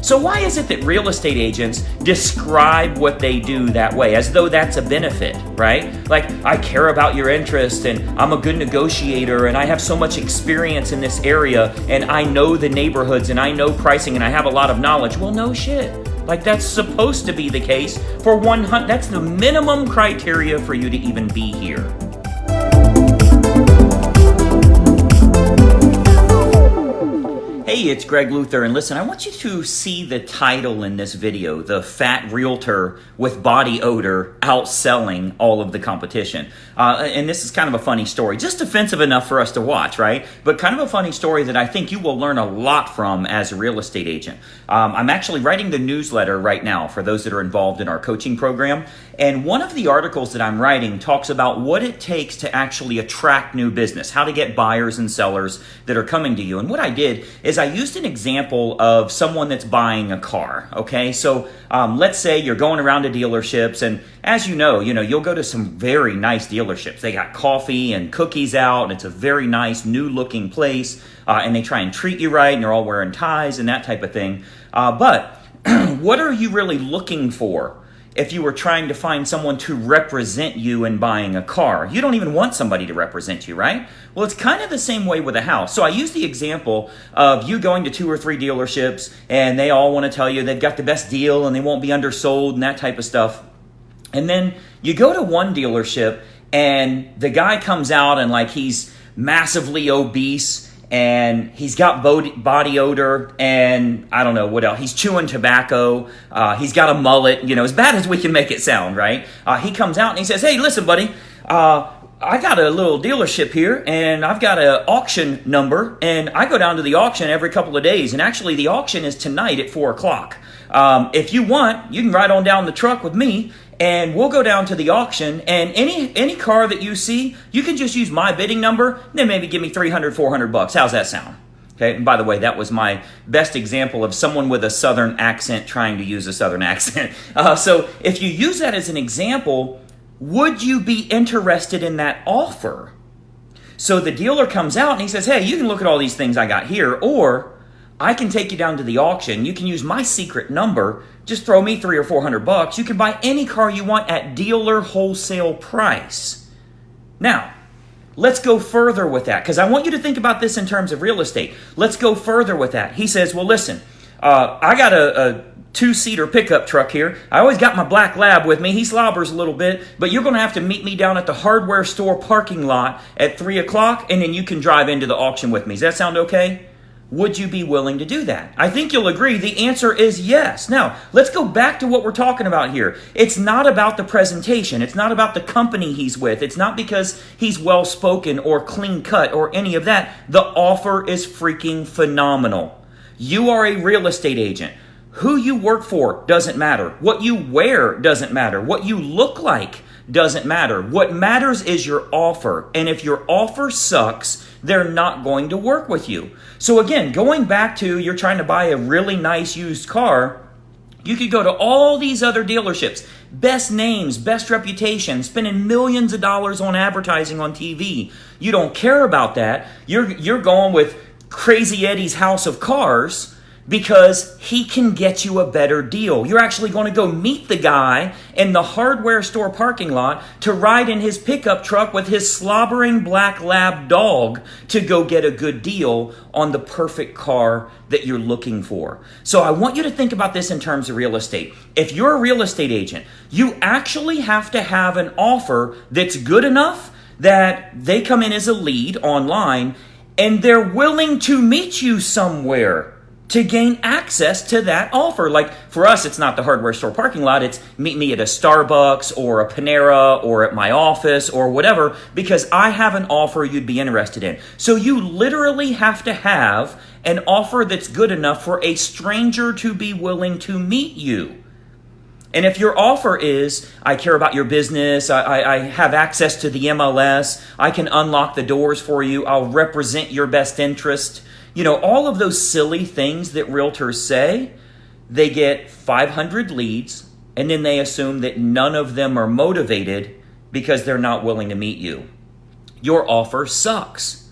So why is it that real estate agents describe what they do that way, as though that's a benefit, right? Like, I care about your interest, and I'm a good negotiator, and I have so much experience in this area, and I know the neighborhoods, and I know pricing, and I have a lot of knowledge. Well, no shit. Like, that's supposed to be the case for 100. That's the minimum criteria for you to even be here. Hey, it's Greg Luther, and listen, I want you to see the title in this video, The Fat Realtor with Body Odor Outselling All of the Competition. And this is kind of a funny story, just offensive enough for us to watch, right? But kind of a funny story that I think you will learn a lot from as a real estate agent. I'm actually writing the newsletter right now for those that are involved in our coaching program. And one of the articles that I'm writing talks about what it takes to actually attract new business, how to get buyers and sellers that are coming to you. And what I did is I used an example of someone that's buying a car, okay? So let's say you're going around to dealerships, and as you know, you'll go to some very nice dealerships. They got coffee and cookies out, and it's a very nice, new-looking place, and they try and treat you right, and they're all wearing ties and that type of thing. But what are you really looking for? If you were trying to find someone to represent you in buying a car, you don't even want somebody to represent you, right? Well, it's kind of the same way with a house. So I use the example of you going to 2 or 3 dealerships, and they all want to tell you they've got the best deal and they won't be undersold and that type of stuff. And then you go to one dealership, and the guy comes out and like he's massively obese, and he's got body odor, and I don't know what else. He's chewing tobacco. He's got a mullet, as bad as we can make it sound, right? He comes out and he says, "Hey, listen, buddy, I got a little dealership here, and I've got an auction number, and I go down to the auction every couple of days, and actually the auction is tonight at 4 o'clock. If you want, you can ride on down the truck with me, and we'll go down to the auction, and any car that you see, you can just use my bidding number, and then maybe give me $300, $400. How's that sound?" Okay, and by the way, that was my best example of someone with a Southern accent trying to use a Southern accent. So if you use that as an example, would you be interested in that offer? So the dealer comes out and he says, "Hey, you can look at all these things I got here, or I can take you down to the auction. You can use my secret number. Just throw me $300 or $400. You can buy any car you want at dealer wholesale price." Now, let's go further with that, because I want you to think about this in terms of real estate. Let's go further with that. He says, "Well, listen, I got a 2-seater pickup truck here. I always got my black lab with me. He slobbers a little bit, but you're going to have to meet me down at the hardware store parking lot at 3 o'clock, and then you can drive into the auction with me. Does that sound okay?" Would you be willing to do that? I think you'll agree the answer is yes. Now, let's go back to what we're talking about here. It's not about the presentation. It's not about the company he's with. It's not because he's well-spoken or clean-cut or any of that. The offer is freaking phenomenal. You are a real estate agent. Who you work for doesn't matter. What you wear doesn't matter. What you look like doesn't matter. What matters is your offer. And if your offer sucks, they're not going to work with you. So again, going back to you're trying to buy a really nice used car, you could go to all these other dealerships, best names, best reputation, spending millions of dollars on advertising on TV. You don't care about that. You're going with Crazy Eddie's House of Cars because he can get you a better deal. You're actually going to go meet the guy in the hardware store parking lot to ride in his pickup truck with his slobbering black lab dog to go get a good deal on the perfect car that you're looking for. So I want you to think about this in terms of real estate. If you're a real estate agent, you actually have to have an offer that's good enough that they come in as a lead online and they're willing to meet you somewhere to gain access to that offer. Like for us, it's not the hardware store parking lot. It's meet me at a Starbucks or a Panera or at my office or whatever, because I have an offer you'd be interested in. So you literally have to have an offer that's good enough for a stranger to be willing to meet you. And if your offer is, I care about your business, I have access to the MLS, I can unlock the doors for you, I'll represent your best interest, all of those silly things that realtors say, they get 500 leads, and then they assume that none of them are motivated because they're not willing to meet you. Your offer sucks.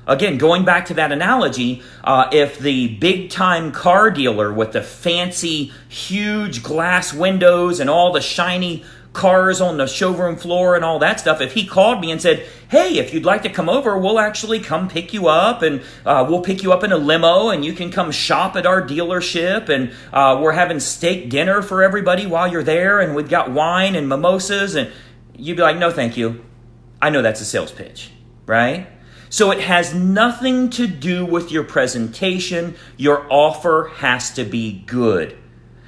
Again, going back to that analogy, if the big-time car dealer with the fancy, huge glass windows and all the shiny cars on the showroom floor and all that stuff, if he called me and said, hey, if you'd like to come over, we'll actually come pick you up, and we'll pick you up in a limo, and you can come shop at our dealership, and we're having steak dinner for everybody while you're there, and we've got wine and mimosas, and you'd be like, no, thank you. I know that's a sales pitch, right? So it has nothing to do with your presentation. Your offer has to be good.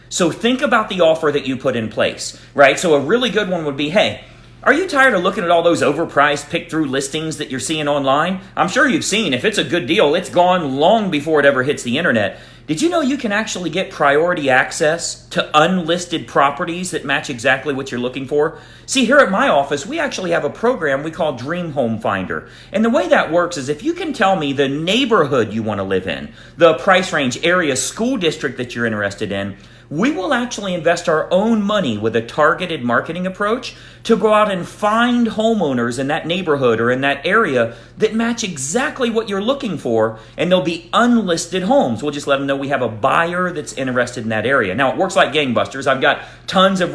So think about the offer that you put in place, right? So a really good one would be, hey, are you tired of looking at all those overpriced pick-through listings that you're seeing online? I'm sure you've seen, if it's a good deal, it's gone long before it ever hits the internet. Did you know you can actually get priority access to unlisted properties that match exactly what you're looking for? See, here at my office, we actually have a program we call Dream Home Finder. And the way that works is if you can tell me the neighborhood you want to live in, the price range, area, school district that you're interested in, we will actually invest our own money with a targeted marketing approach to go out and find homeowners in that neighborhood or in that area that match exactly what you're looking for, and they'll be unlisted homes. We'll just let them know we have a buyer that's interested in that area. Now, it works like gangbusters. I've got tons of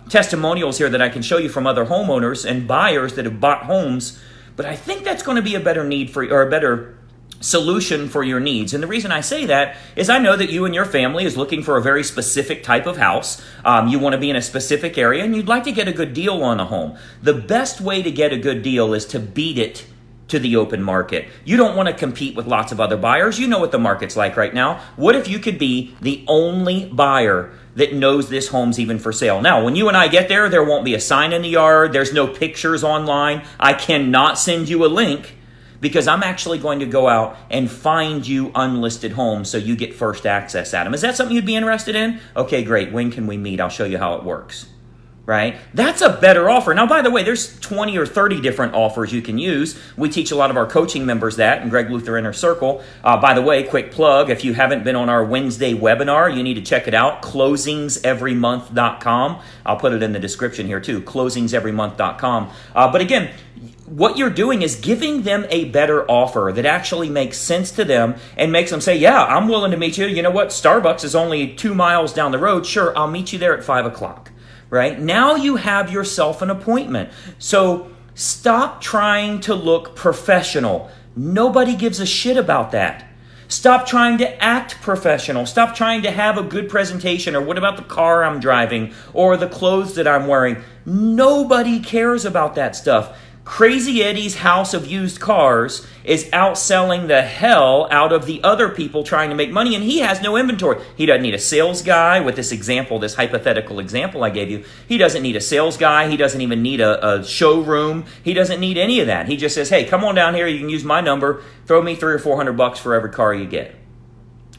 testimonials here that I can show you from other homeowners and buyers that have bought homes, but I think that's going to be a better need for, or a better solution for your needs. And the reason I say that is I know that you and your family is looking for a very specific type of house. You want to be in a specific area and you'd like to get a good deal on a home. The best way to get a good deal is to beat it to the open market. You don't want to compete with lots of other buyers. You know what the market's like right now. What if you could be the only buyer that knows this home's even for sale? Now, when you and I get there, there won't be a sign in the yard. There's no pictures online. I cannot send you a link, because I'm actually going to go out and find you unlisted homes so you get first access at them. Is that something you'd be interested in? Okay, great. When can we meet? I'll show you how it works, right? That's a better offer. Now, by the way, there's 20 or 30 different offers you can use. We teach a lot of our coaching members that in Greg Luther Inner Circle. By the way, quick plug, if you haven't been on our Wednesday webinar, you need to check it out, closingseverymonth.com. I'll put it in the description here too, closingseverymonth.com. But again, what you're doing is giving them a better offer that actually makes sense to them and makes them say, yeah, I'm willing to meet you. You know what? Starbucks is only 2 miles down the road. Sure, I'll meet you there at 5 o'clock, right? Now you have yourself an appointment. So stop trying to look professional. Nobody gives a shit about that. Stop trying to act professional. Stop trying to have a good presentation, or what about the car I'm driving or the clothes that I'm wearing. Nobody cares about that stuff. Crazy Eddie's house of used cars is outselling the hell out of the other people trying to make money, and he has no inventory. He doesn't need a sales guy with this example, this hypothetical example I gave you. He doesn't need a sales guy. He doesn't even need a showroom. He doesn't need any of that. He just says, hey, come on down here. You can use my number. Throw me $300 or $400 for every car you get.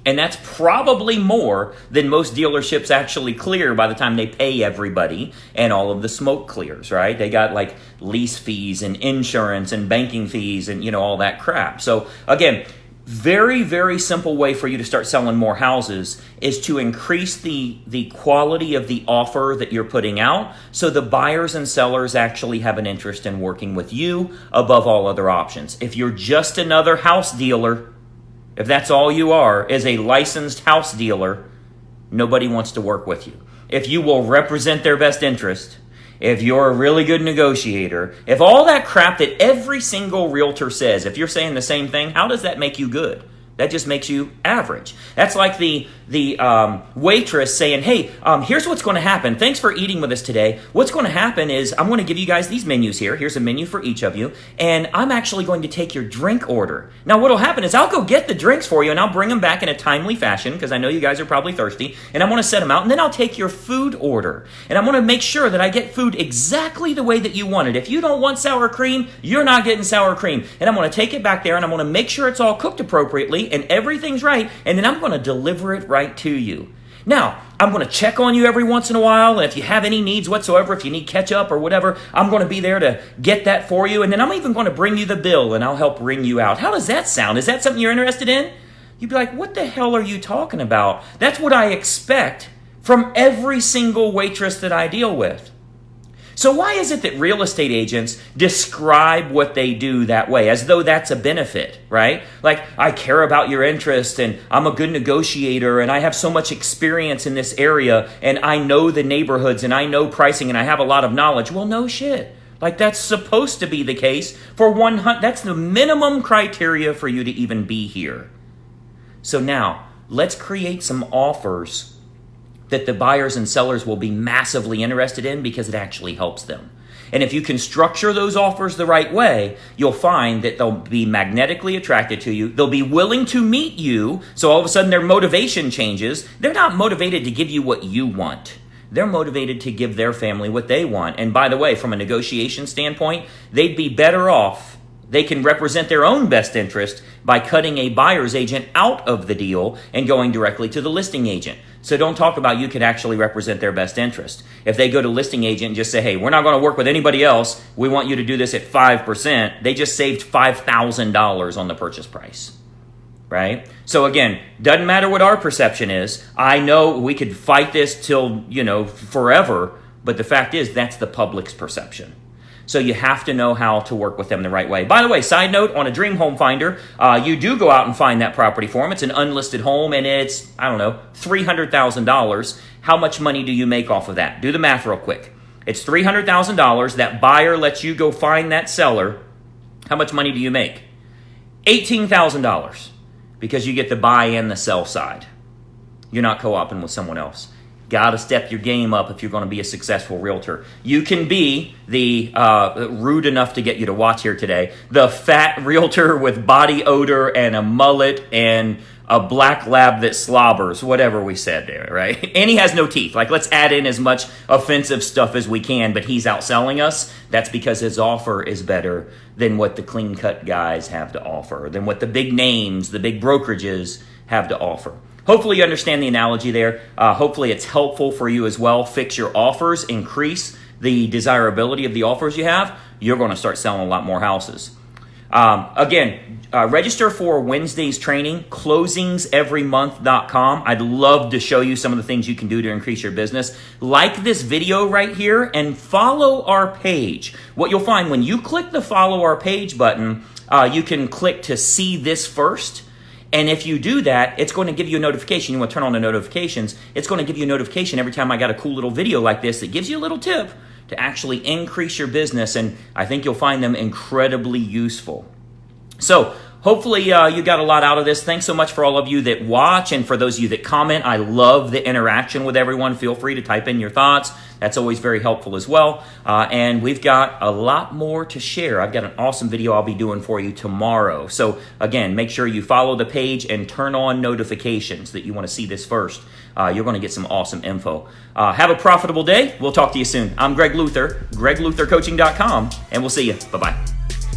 And that's probably more than most dealerships actually clear by the time they pay everybody and all of the smoke clears, right? They got like lease fees and insurance and banking fees and, you know, all that crap. So again, very, very simple way for you to start selling more houses is to increase the quality of the offer that you're putting out so the buyers and sellers actually have an interest in working with you above all other options. If you're just another house dealer, if that's all you are, is a licensed house dealer, nobody wants to work with you. If you will represent their best interest, if you're a really good negotiator, if all that crap that every single realtor says, if you're saying the same thing, how does that make you good? That just makes you average. That's like the waitress saying, hey, here's what's going to happen. Thanks for eating with us today. What's going to happen is I'm going to give you guys these menus here. Here's a menu for each of you. And I'm actually going to take your drink order. Now, what will happen is I'll go get the drinks for you and I'll bring them back in a timely fashion because I know you guys are probably thirsty. And I'm going to set them out. And then I'll take your food order. And I'm going to make sure that I get food exactly the way that you want it. If you don't want sour cream, you're not getting sour cream. And I'm going to take it back there and I'm going to make sure it's all cooked appropriately and everything's right, and then I'm going to deliver it right to you. Now, I'm going to check on you every once in a while, and if you have any needs whatsoever, if you need ketchup or whatever, I'm going to be there to get that for you, and then I'm even going to bring you the bill, and I'll help ring you out. How does that sound? Is that something you're interested in? You'd be like, what the hell are you talking about? That's what I expect from every single waitress that I deal with. So why is it that real estate agents describe what they do that way, as though that's a benefit, right? Like, I care about your interest, and I'm a good negotiator, and I have so much experience in this area, and I know the neighborhoods, and I know pricing, and I have a lot of knowledge. Well, no shit. Like, that's supposed to be the case for 100. That's the minimum criteria for you to even be here. So now, let's create some offers that the buyers and sellers will be massively interested in, because it actually helps them. And if you can structure those offers the right way, you'll find that they'll be magnetically attracted to you. They'll be willing to meet you. So all of a sudden their motivation changes. They're not motivated to give you what you want. They're motivated to give their family what they want. And by the way, from a negotiation standpoint, they'd be better off. They can represent their own best interest by cutting a buyer's agent out of the deal and going directly to the listing agent. So don't talk about you could actually represent their best interest. If they go to listing agent and just say, hey, we're not going to work with anybody else, we want you to do this at 5%, they just saved $5,000 on the purchase price, right? So again, doesn't matter what our perception is. I know we could fight this till, forever, but the fact is that's the public's perception. So you have to know how to work with them the right way. By the way, side note, on a Dream Home Finder, you do go out and find that property for them. It's an unlisted home, and it's, $300,000. How much money do you make off of that? Do the math real quick. It's $300,000. That buyer lets you go find that seller. How much money do you make? $18,000, because you get the buy and the sell side. You're not co-oping with someone else. Got to step your game up if you're going to be a successful realtor. You can be the rude enough to get you to watch here today, the fat realtor with body odor and a mullet and a black lab that slobbers, whatever we said there, right? And he has no teeth. Like, let's add in as much offensive stuff as we can, but he's outselling us. That's because his offer is better than what the clean-cut guys have to offer, than what the big names, the big brokerages have to offer. Hopefully you understand the analogy there. Hopefully it's helpful for you as well. Fix your offers, increase the desirability of the offers you have. You're going to start selling a lot more houses. Register for Wednesday's training, closingseverymonth.com. I'd love to show you some of the things you can do to increase your business. Like this video right here and follow our page. What you'll find when you click the follow our page button, you can click to see this first. And if you do that, it's going to give you a notification. You want to turn on the notifications. It's going to give you a notification every time I got a cool little video like this that gives you a little tip to actually increase your business. And I think you'll find them incredibly useful. So hopefully you got a lot out of this. Thanks so much for all of you that watch, and for those of you that comment. I love the interaction with everyone. Feel free to type in your thoughts. That's always very helpful as well. And we've got a lot more to share. I've got an awesome video I'll be doing for you tomorrow. So again, make sure you follow the page and turn on notifications that you want to see this first. You're going to get some awesome info. Have a profitable day. We'll talk to you soon. I'm Greg Luther, GregLutherCoaching.com, and we'll see you. Bye-bye.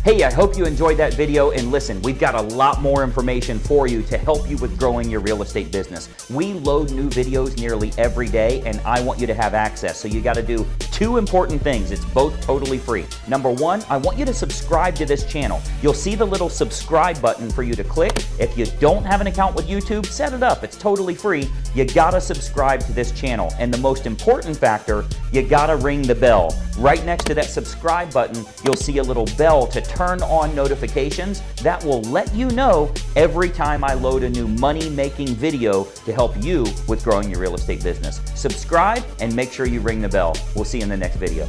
Hey, I hope you enjoyed that video, and listen, we've got a lot more information for you to help you with growing your real estate business. We load new videos nearly every day, and I want you to have access. So you got to do two important things. It's both totally free. Number one, I want you to subscribe to this channel. You'll see the little subscribe button for you to click. If you don't have an account with YouTube, set it up. It's totally free. You got to subscribe to this channel. And the most important factor, you got to ring the bell. Right next to that subscribe button, you'll see a little bell to turn on notifications. That will let you know every time I load a new money-making video to help you with growing your real estate business. Subscribe and make sure you ring the bell. We'll see you in the next video.